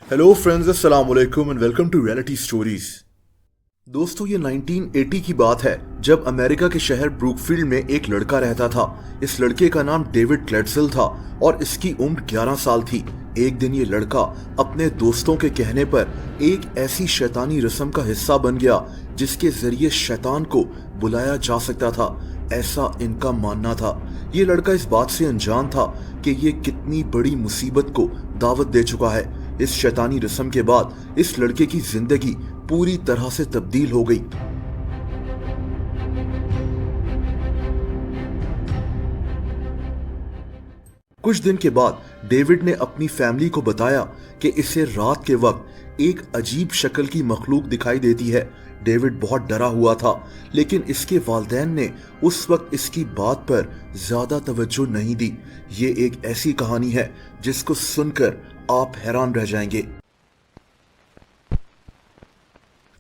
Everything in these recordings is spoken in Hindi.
हेलो फ्रेंड्स, अस्सलाम वालेकुम and welcome to reality stories. दोस्तों, ये 1980 की बात है जब अमेरिका के शहर ब्रूकफील्ड में एक लड़का रहता था। इस लड़के का नाम डेविड क्लेडसेल था और इसकी उम्र 11 साल थी। एक दिन ये लड़का अपने दोस्तों के कहने पर एक ऐसी शैतानी रस्म का हिस्सा बन गया जिसके जरिए शैतान को बुलाया जा सकता था, ऐसा इनका मानना था। ये लड़का इस बात से अनजान था कि ये कितनी बड़ी मुसीबत को दावत दे चुका है। इस शैतानी रस्म के बाद इस लड़के की जिंदगी पूरी तरह से तब्दील हो गई। कुछ दिन के बाद डेविड ने अपनी फैमिली को बताया कि इसे रात के वक्त एक अजीब शक्ल की मखलूक दिखाई देती है। डेविड बहुत डरा हुआ था, लेकिन इसके वालिदैन ने उस वक्त इसकी बात पर ज्यादा तवज्जो नहीं दी। ये एक ऐसी कहानी है जिसको सुनकर आप हैरान रह जाएंगे।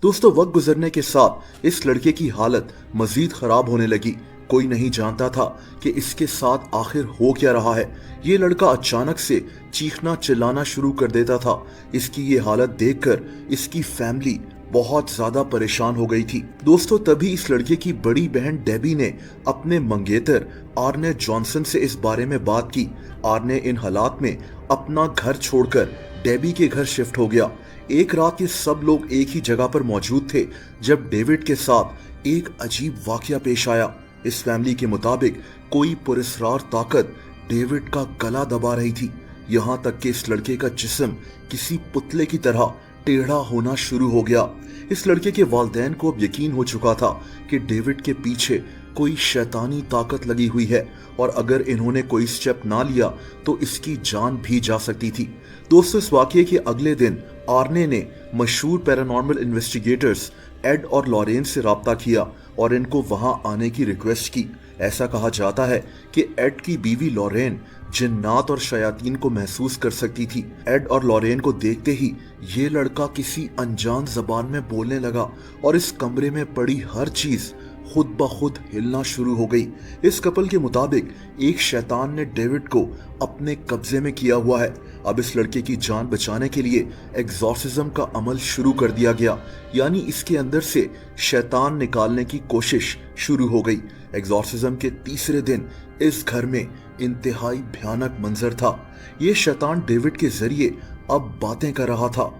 दोस्तों, वक्त गुजरने के साथ इस लड़के की हालत मजीद खराब होने लगी। कोई नहीं जानता था कि इसके साथ आखिर हो क्या रहा है। ये लड़का अचानक से चीखना चिल्लाना शुरू कर देता था। इसकी ये हालत देखकर इसकी फैमिली बहुत ज्यादा परेशान हो गई थी। दोस्तों, तभी इस लड़के की बड़ी बहन डेबी ने अपने मंगेतर आर्ने जॉनसन से इस बारे में बात की। आर्ने इन हालात में अपना घर छोड़कर डेबी के घर शिफ्ट हो गया। एक रात ये सब लोग एक ही जगह पर मौजूद थे जब डेविड के साथ एक अजीब वाकया पेश आया। इस फैमिली के मुताबिक कोई पुरस्कार ताकत डेविड का गला दबा रही थी। यहाँ तक कि इस लड़के का जिस्म किसी पुतले की तरह टेढ़ा होना शुरू हो गया। इस लड़के के वालिदैन को अब यकीन हो चुका था कि डेविड के पीछे कोई शैतानी ताकत लगी हुई है और अगर इन्होंने कोई स्टेप ना लिया तो इसकी जान भी जा सकती थी। दोस्तों, इस वाकये के अगले दिन आर्ने ने मशहूर पैरानॉर्मल इन्वेस्टिगेटर्स एड और लॉरेन से राब्ता किया और इनको वहां आने की रिक्वेस्ट की। ऐसा कहा जाता है कि एड की बीवी लॉरेन जिन्नात और शयातीन को महसूस कर सकती थी। एड और लॉरेन को देखते ही ये लड़का किसी अनजान जबान में बोलने लगा और इस कमरे में पड़ी हर चीज खुद ब खुद हिलना शुरू हो गई। इस कपल के मुताबिक एक शैतान ने डेविड को अपने कब्जे में किया हुआ है। अब इस लड़के की जान बचाने के लिए एग्जॉर्सिज्म का अमल शुरू कर दिया गया, यानी इसके अंदर से शैतान निकालने की कोशिश शुरू हो गई। एग्जॉर्सिज्म के तीसरे दिन इस घर में इंतहाई भयानक मंजर था। ये शैतान डेविड के जरिए अब बातें कर रहा था।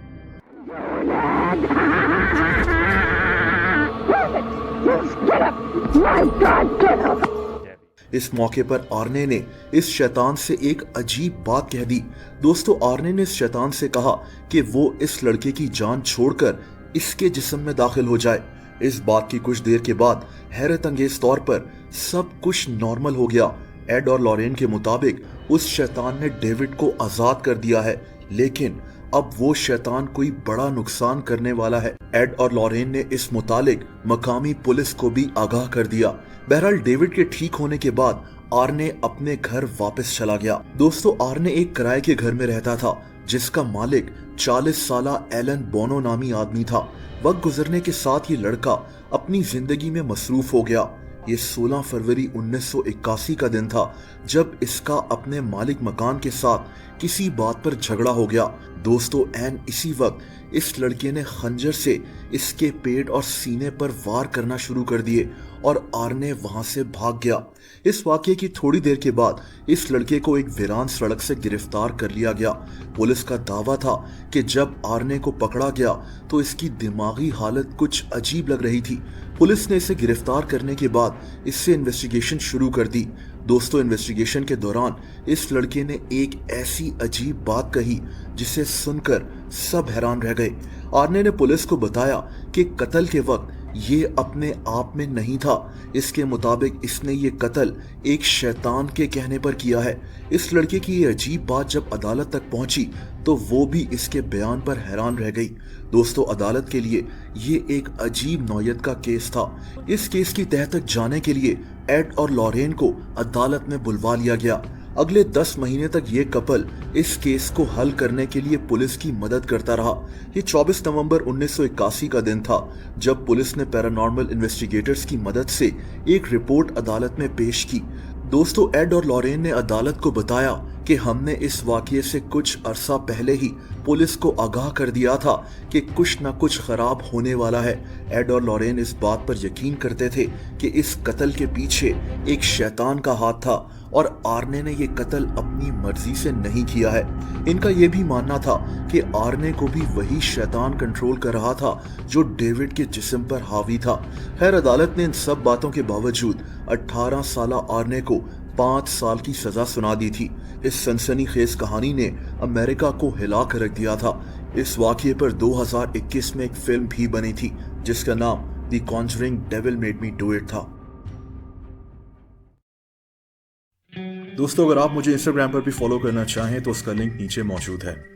इस मौके पर आर्ने ने इस शैतान से एक अजीब बात कह दी। दोस्तों, आर्ने ने इस शैतान से कहा कि वो इस लड़के की जान छोड़कर इसके जिस्म में दाखिल हो जाए। इस बात की कुछ देर के बाद हैरत अंगेज तौर पर सब कुछ नॉर्मल हो गया। एड और लॉरेन के मुताबिक उस शैतान ने डेविड को आजाद कर दिया है, लेकिन अब वो शैतान कोई बड़ा नुकसान करने वाला है। एड और लॉरेन ने इस मुतालिक मकामी पुलिस को भी आगाह कर दिया। बहरहाल, डेविड के ठीक होने के बाद आर्ने अपने घर वापस चला गया। दोस्तों, आर्ने एक किराए के घर में रहता था जिसका मालिक 40 साला एलन बोनो नामी आदमी था। वक्त गुजरने के साथ ये लड़का अपनी जिंदगी में मसरूफ हो गया। ये 16 फरवरी 1981 का दिन था जब इसका अपने मालिक मकान के साथ किसी बात पर झगड़ा हो गया। दोस्तों, एन इसी वक्त इस लड़के ने खंजर से इसके पेट और सीने पर वार करना शुरू कर दिए और आर्ने वहां से भाग गया। इस वाकये की थोड़ी देर के बाद इस लड़के को एक वीरान सड़क से गिरफ्तार कर लिया गया। पुलिस का दावा था कि जब आर्ने को पकड़ा गया तो इसकी दिमागी हालत कुछ अजीब लग रही थी। पुलिस ने इसे गिरफ्तार करने के बाद इससे इन्वेस्टिगेशन शुरू कर दी। दोस्तों, इन्वेस्टिगेशन के दौरान इस लड़के ने एक ऐसी अजीब बात कही जिसे सुनकर सब हैरान रह गए। आर्ने ने पुलिस को बताया कि कत्ल के वक्त ये अपने आप में नहीं था। इसके मुताबिक इसने ये कत्ल एक शैतान के कहने पर किया है। इस लड़के की ये अजीब बात जब अदालत तक पहुंची तो वो भी इसके बयान पर हैरान रह गई। दोस्तों, अदालत के लिए ये एक अजीब नौयत का केस था। इस केस की तह तक जाने के लिए एड और लॉरेन को अदालत में बुलवा लिया गया। अगले 10 महीने तक ये कपल इस केस को हल करने के लिए पुलिस की मदद करता रहा। ये 24 नवंबर 1981 का दिन था जब पुलिस ने पैरानॉर्मल इन्वेस्टिगेटर्स की मदद से एक रिपोर्ट अदालत में पेश की। दोस्तों, एड और लॉरेन ने अदालत को बताया कि हमने इस वाकये से कुछ अरसा पहले ही पुलिस को आगाह कर दिया था कि कुछ न कुछ खराब होने वाला है। एड और लॉरेन इस बात पर यकीन करते थे कि इस कत्ल के पीछे एक शैतान का हाथ था और आर्ने ने ये कत्ल अपनी मर्जी से नहीं किया है। इनका यह भी मानना था कि आर्ने को भी वही शैतान कंट्रोल कर रहा था जो डेविड के जिस्म पर हावी था। खैर, अदालत ने इन सब बातों के बावजूद 18 साला आर्ने को 5 साल की सजा सुना दी थी। इस सनसनीखेज कहानी ने अमेरिका को हिला कर रख दिया था। इस वाकये पर 2021 में एक फिल्म भी बनी थी जिसका नाम the Conjuring devil made me do it था। दोस्तों, अगर आप मुझे इंस्टाग्राम पर भी फॉलो करना चाहें तो उसका लिंक नीचे मौजूद है।